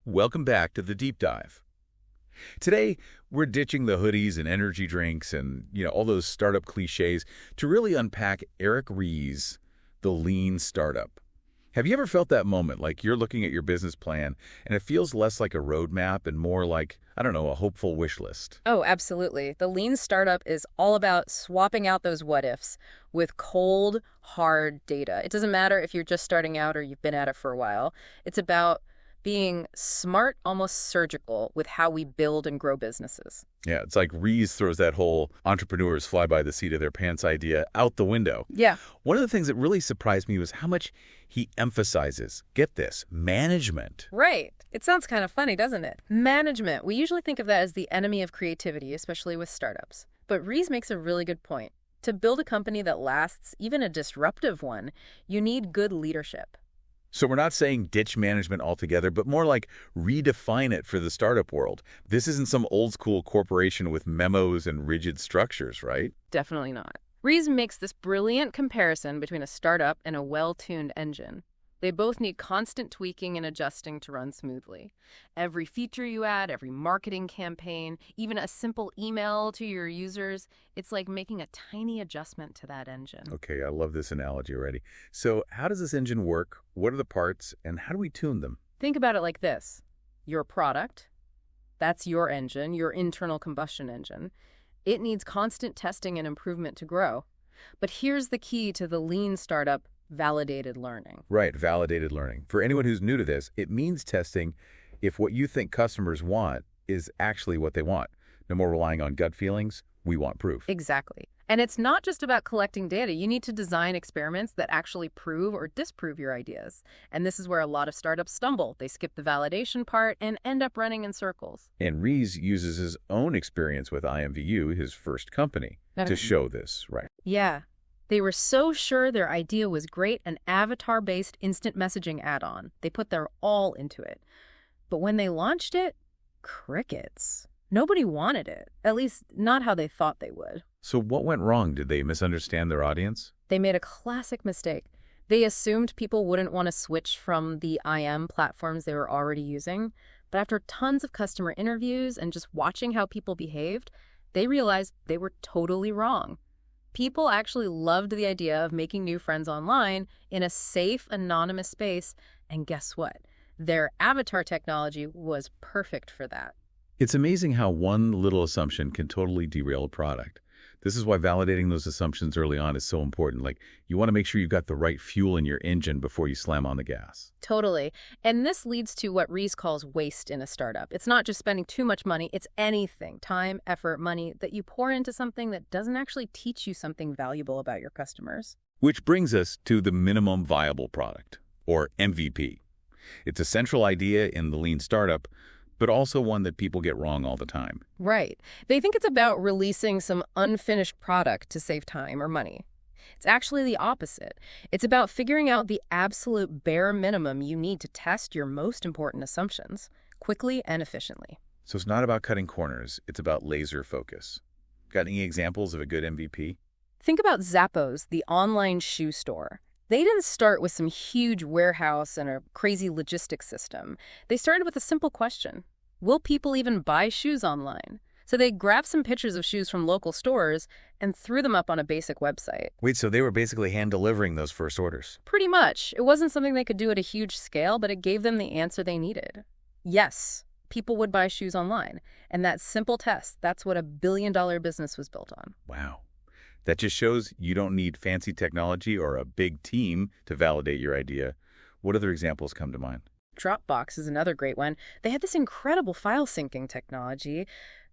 Welcome back to the Deep Dive. Today, we're ditching the hoodies and energy drinks and, all those startup cliches to really unpack Eric Ries, the lean startup. Have you ever felt that moment, like you're looking at your business plan and it feels less like a roadmap and more like, I don't know, a hopeful wish list? Oh, absolutely. The lean startup is all about swapping out those what ifs with cold, hard data. It doesn't matter if you're just starting out or you've been at it for a while. It's about being smart, almost surgical with how we build and grow businesses. Yeah, it's like Ries throws that whole entrepreneurs fly by the seat of their pants idea out the window. Yeah. One of the things that really surprised me was how much he emphasizes, get this, management. Right. It sounds kind of funny, doesn't it? Management. We usually think of that as the enemy of creativity, especially with startups. But Ries makes a really good point. To build a company that lasts, even a disruptive one, you need good leadership. So we're not saying ditch management altogether, but more like redefine it for the startup world. This isn't some old school corporation with memos and rigid structures, right? Definitely not. Ries makes this brilliant comparison between a startup and a well-tuned engine. They both need constant tweaking and adjusting to run smoothly. Every feature you add, every marketing campaign, even a simple email to your users, it's like making a tiny adjustment to that engine. Okay, I love this analogy already. So how does this engine work? What are the parts, and how do we tune them? Think about it like this. Your product, that's your engine, your internal combustion engine. It needs constant testing and improvement to grow. But here's the key to the lean startup: validated learning. Right, validated learning. For anyone who's new to this, it means testing if what you think customers want is actually what they want. No more relying on gut feelings. We want proof. Exactly. And it's not just about collecting data. You need to design experiments that actually prove or disprove your ideas. And this is where a lot of startups stumble. They skip the validation part and end up running in circles. And Ries uses his own experience with IMVU, his first company, to show this, right? Yeah. They were so sure their idea was great, an avatar-based instant messaging add-on. They put their all into it. But when they launched it, crickets. Nobody wanted it, at least not how they thought they would. So what went wrong? Did they misunderstand their audience? They made a classic mistake. They assumed people wouldn't want to switch from the IM platforms they were already using. But after tons of customer interviews and just watching how people behaved, they realized they were totally wrong. People actually loved the idea of making new friends online in a safe, anonymous space. And guess what? Their avatar technology was perfect for that. It's amazing how one little assumption can totally derail a product. This is why validating those assumptions early on is so important. Like, you want to make sure you've got the right fuel in your engine before you slam on the gas. Totally. And this leads to what Ries calls waste in a startup. It's not just spending too much money. It's anything, time, effort, money, that you pour into something that doesn't actually teach you something valuable about your customers. Which brings us to the minimum viable product, or MVP. It's a central idea in the lean startup, but also one that people get wrong all the time. Right. They think it's about releasing some unfinished product to save time or money. It's actually the opposite. It's about figuring out the absolute bare minimum you need to test your most important assumptions quickly and efficiently. So it's not about cutting corners. It's about laser focus. Got any examples of a good MVP? Think about Zappos, the online shoe store. They didn't start with some huge warehouse and a crazy logistics system. They started with a simple question: will people even buy shoes online? So they grabbed some pictures of shoes from local stores and threw them up on a basic website. Wait, so they were basically hand-delivering those first orders? Pretty much. It wasn't something they could do at a huge scale, but it gave them the answer they needed. Yes, people would buy shoes online. And that simple test, that's what a billion-dollar business was built on. Wow. That just shows you don't need fancy technology or a big team to validate your idea. What other examples come to mind? Dropbox is another great one. They had this incredible file syncing technology.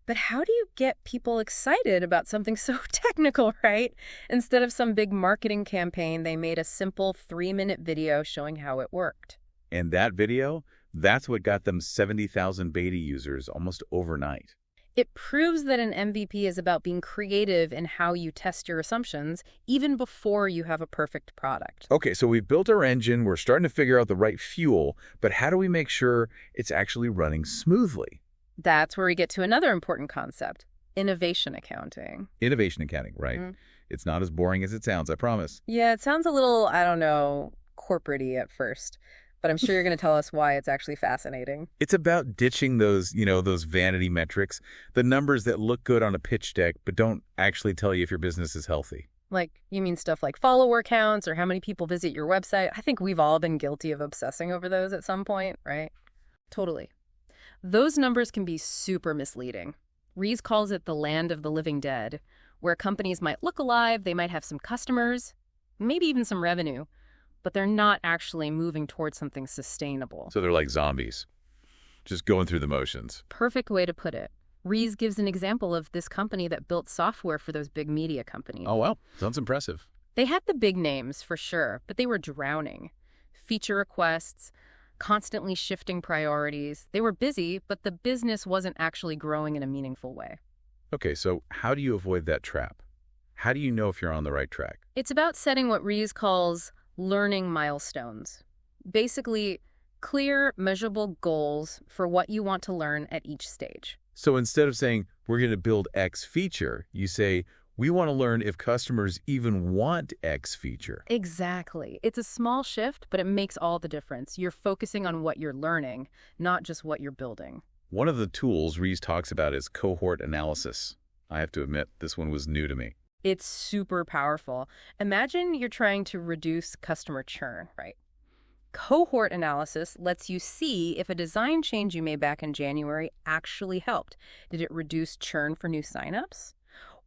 But how do you get people excited about something so technical, right? Instead of some big marketing campaign, they made a simple 3-minute video showing how it worked. And that video, that's what got them 70,000 beta users almost overnight. It proves that an MVP is about being creative in how you test your assumptions, even before you have a perfect product. Okay, so we've built our engine, we're starting to figure out the right fuel, but how do we make sure it's actually running smoothly? That's where we get to another important concept: innovation accounting. Innovation accounting, right? It's not as boring as it sounds, I promise. Yeah, it sounds a little, I don't know, corporate-y at first. but I'm sure you're going to tell us why it's actually fascinating. It's about ditching those vanity metrics, the numbers that look good on a pitch deck but don't actually tell you if your business is healthy. Like, you mean stuff like follower counts or how many people visit your website? I think we've all been guilty of obsessing over those at some point, right? Totally. Those numbers can be super misleading. Ries calls it the land of the living dead, where companies might look alive, they might have some customers, maybe even some revenue, but they're not actually moving towards something sustainable. So they're like zombies, just going through the motions. Perfect way to put it. Ries gives an example of this company that built software for those big media companies. Oh, well, sounds impressive. They had the big names, for sure, but they were drowning. Feature requests, constantly shifting priorities. They were busy, but the business wasn't actually growing in a meaningful way. Okay, so how do you avoid that trap? How do you know if you're on the right track? It's about setting what Ries calls learning milestones. Basically, clear, measurable goals for what you want to learn at each stage. So instead of saying, we're going to build X feature, you say, we want to learn if customers even want X feature. Exactly. It's a small shift, but it makes all the difference. You're focusing on what you're learning, not just what you're building. One of the tools Ries talks about is cohort analysis. I have to admit, this one was new to me. It's super powerful. Imagine you're trying to reduce customer churn, right? Cohort analysis lets you see if a design change you made back in January actually helped. Did it reduce churn for new signups?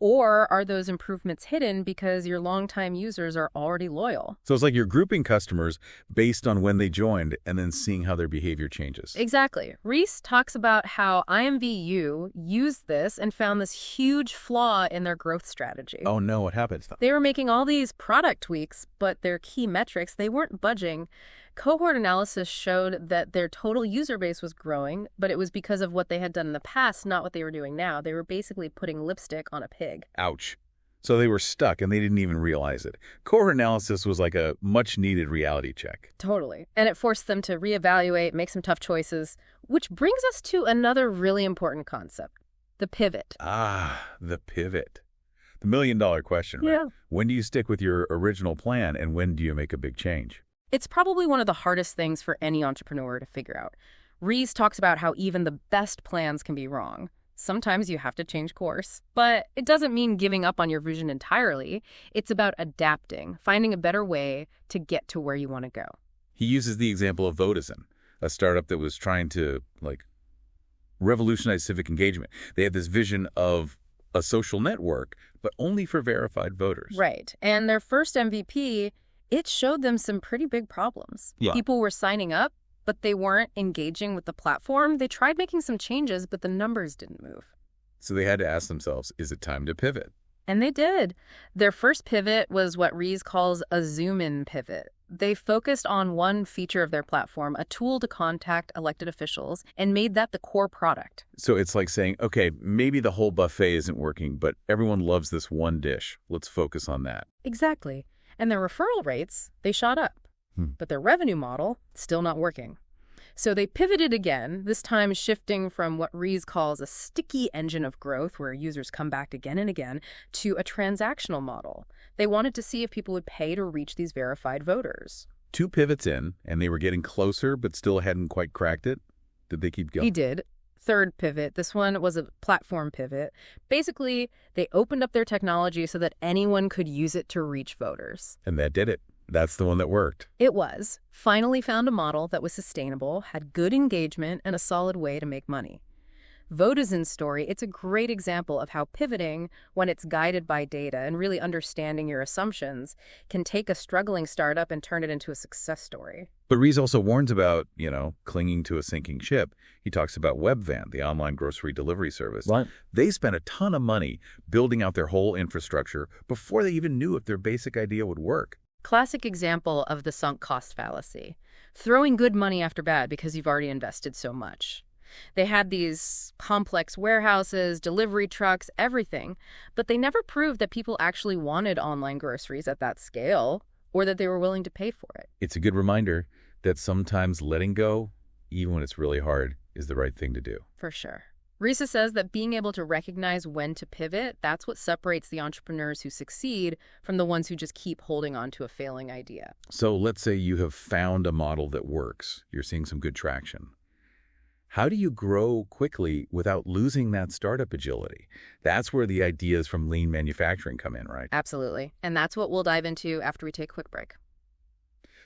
Or are those improvements hidden because your longtime users are already loyal? So it's like you're grouping customers based on when they joined and then seeing how their behavior changes. Exactly. Ries talks about how IMVU used this and found this huge flaw in their growth strategy. Oh no, what happened? They were making all these product tweaks, but their key metrics, they weren't budging. Cohort analysis showed that their total user base was growing, but it was because of what they had done in the past, not what they were doing now. They were basically putting lipstick on a pig. Ouch. So they were stuck and they didn't even realize it. Cohort analysis was like a much-needed reality check. Totally. And it forced them to reevaluate, make some tough choices, which brings us to another really important concept, the pivot. Ah, the pivot. The million-dollar question, right? Yeah. When do you stick with your original plan and when do you make a big change? It's probably one of the hardest things for any entrepreneur to figure out. Ries talks about how even the best plans can be wrong. Sometimes you have to change course, but it doesn't mean giving up on your vision entirely. It's about adapting, finding a better way to get to where you want to go. He uses the example of Vodafone, a startup that was trying to, revolutionize civic engagement. They had this vision of a social network, but only for verified voters. Right. And their first MVP, it showed them some pretty big problems. Yeah. People were signing up, but they weren't engaging with the platform. They tried making some changes, but the numbers didn't move. So they had to ask themselves, is it time to pivot? And they did. Their first pivot was what Ries calls a zoom-in pivot. They focused on one feature of their platform, a tool to contact elected officials, and made that the core product. So it's like saying, okay, maybe the whole buffet isn't working, but everyone loves this one dish. Let's focus on that. Exactly. And their referral rates, they shot up. But their revenue model, still not working. So they pivoted again, this time shifting from what Ries calls a sticky engine of growth, where users come back again and again, to a transactional model. They wanted to see if people would pay to reach these verified voters. 2 pivots in, and they were getting closer, but still hadn't quite cracked it. Did they keep going? He did. Third pivot. This one was a platform pivot. Basically, they opened up their technology so that anyone could use it to reach voters. And that did it. That's the one that worked. It was. Finally found a model that was sustainable, had good engagement, and a solid way to make money. Vodafone's story, it's a great example of how pivoting, when it's guided by data and really understanding your assumptions, can take a struggling startup and turn it into a success story. But Ries also warns about, clinging to a sinking ship. He talks about Webvan, the online grocery delivery service. Right. They spent a ton of money building out their whole infrastructure before they even knew if their basic idea would work. Classic example of the sunk cost fallacy. Throwing good money after bad because you've already invested so much. They had these complex warehouses, delivery trucks, everything, but they never proved that people actually wanted online groceries at that scale or that they were willing to pay for it. It's a good reminder that sometimes letting go, even when it's really hard, is the right thing to do. For sure. Ries says that being able to recognize when to pivot, that's what separates the entrepreneurs who succeed from the ones who just keep holding on to a failing idea. So let's say you have found a model that works. You're seeing some good traction. How do you grow quickly without losing that startup agility? That's where the ideas from lean manufacturing come in, right? Absolutely. And that's what we'll dive into after we take a quick break.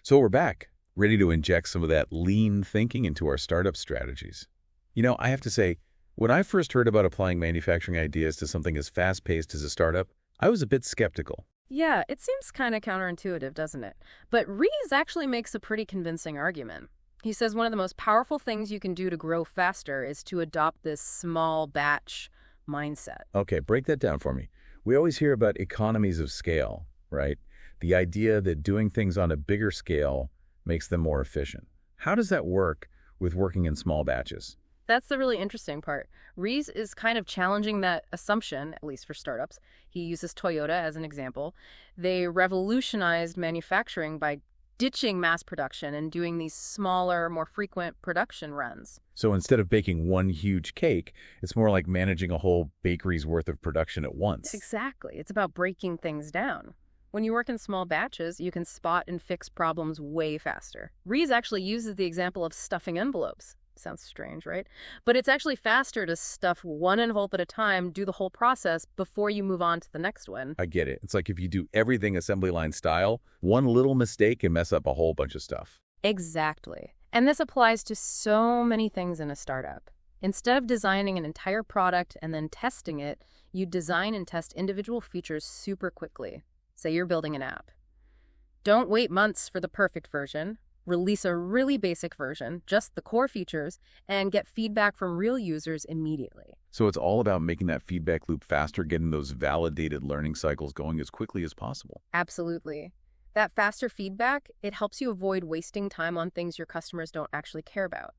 So we're back, ready to inject some of that lean thinking into our startup strategies. I have to say, when I first heard about applying manufacturing ideas to something as fast-paced as a startup, I was a bit skeptical. Yeah, it seems kind of counterintuitive, doesn't it? But Ries actually makes a pretty convincing argument. He says one of the most powerful things you can do to grow faster is to adopt this small batch mindset. Okay, break that down for me. We always hear about economies of scale, right? The idea that doing things on a bigger scale makes them more efficient. How does that work with working in small batches? That's the really interesting part. Ries is kind of challenging that assumption, at least for startups. He uses Toyota as an example. They revolutionized manufacturing by ditching mass production and doing these smaller, more frequent production runs. So instead of baking one huge cake, it's more like managing a whole bakery's worth of production at once. Exactly. It's about breaking things down. When you work in small batches, you can spot and fix problems way faster. Ries actually uses the example of stuffing envelopes. Sounds strange, right? But it's actually faster to stuff one envelope at a time, do the whole process before you move on to the next one. I get it. It's like if you do everything assembly line style, one little mistake can mess up a whole bunch of stuff. Exactly. And this applies to so many things in a startup. Instead of designing an entire product and then testing it, you design and test individual features super quickly. Say you're building an app. Don't wait months for the perfect version. Release a really basic version, just the core features, and get feedback from real users immediately. So it's all about making that feedback loop faster, getting those validated learning cycles going as quickly as possible. Absolutely. That faster feedback, it helps you avoid wasting time on things your customers don't actually care about.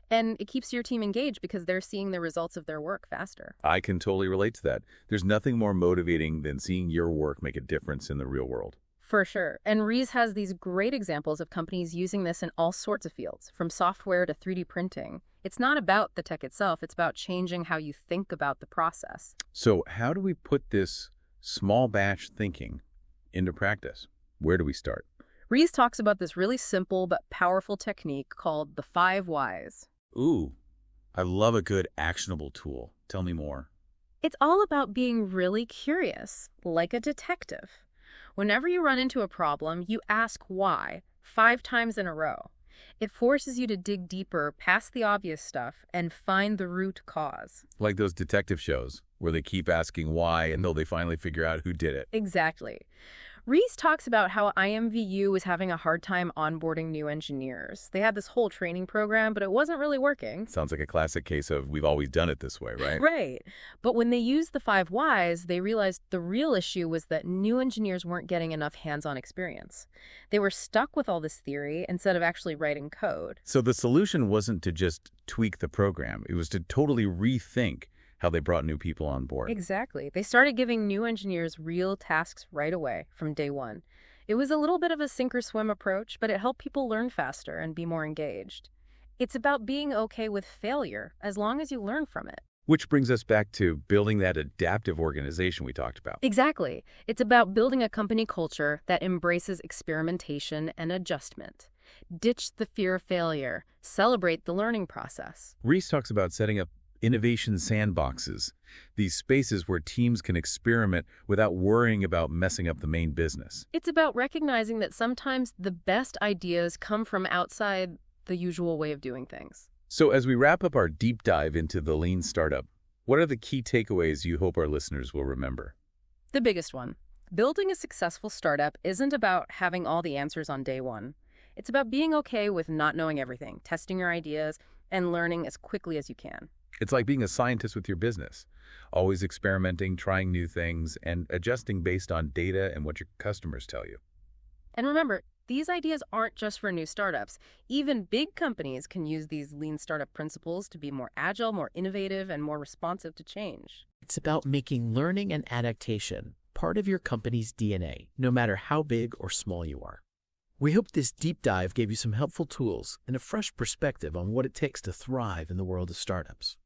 And it keeps your team engaged because they're seeing the results of their work faster. I can totally relate to that. There's nothing more motivating than seeing your work make a difference in the real world. For sure. And Ries has these great examples of companies using this in all sorts of fields, from software to 3D printing. It's not about the tech itself, it's about changing how you think about the process. So how do we put this small batch thinking into practice? Where do we start? Ries talks about this really simple but powerful technique called the 5 whys. Ooh, I love a good actionable tool. Tell me more. It's all about being really curious, like a detective. Whenever you run into a problem, you ask why 5 times in a row. It forces you to dig deeper past the obvious stuff and find the root cause. Like those detective shows where they keep asking why until they finally figure out who did it. Exactly. Ries talks about how IMVU was having a hard time onboarding new engineers. They had this whole training program, but it wasn't really working. Sounds like a classic case of we've always done it this way, right? Right. But when they used the 5 whys, they realized the real issue was that new engineers weren't getting enough hands-on experience. They were stuck with all this theory instead of actually writing code. So the solution wasn't to just tweak the program. It was to totally rethink how they brought new people on board. Exactly. They started giving new engineers real tasks right away from day one. It was a little bit of a sink or swim approach, but it helped people learn faster and be more engaged. It's about being okay with failure as long as you learn from it. Which brings us back to building that adaptive organization we talked about. Exactly. It's about building a company culture that embraces experimentation and adjustment. Ditch the fear of failure. Celebrate the learning process. Ries talks about setting up innovation sandboxes, these spaces where teams can experiment without worrying about messing up the main business. It's about recognizing that sometimes the best ideas come from outside the usual way of doing things. So as we wrap up our deep dive into the lean startup, what are the key takeaways you hope our listeners will remember? The biggest one. Building a successful startup isn't about having all the answers on day one. It's about being okay with not knowing everything, testing your ideas, and learning as quickly as you can. It's like being a scientist with your business, always experimenting, trying new things, and adjusting based on data and what your customers tell you. And remember, these ideas aren't just for new startups. Even big companies can use these lean startup principles to be more agile, more innovative, and more responsive to change. It's about making learning and adaptation part of your company's DNA, no matter how big or small you are. We hope this deep dive gave you some helpful tools and a fresh perspective on what it takes to thrive in the world of startups.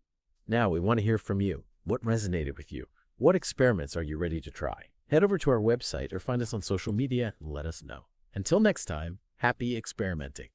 Now we want to hear from you. What resonated with you? What experiments are you ready to try? Head over to our website or find us on social media and let us know. Until next time, happy experimenting.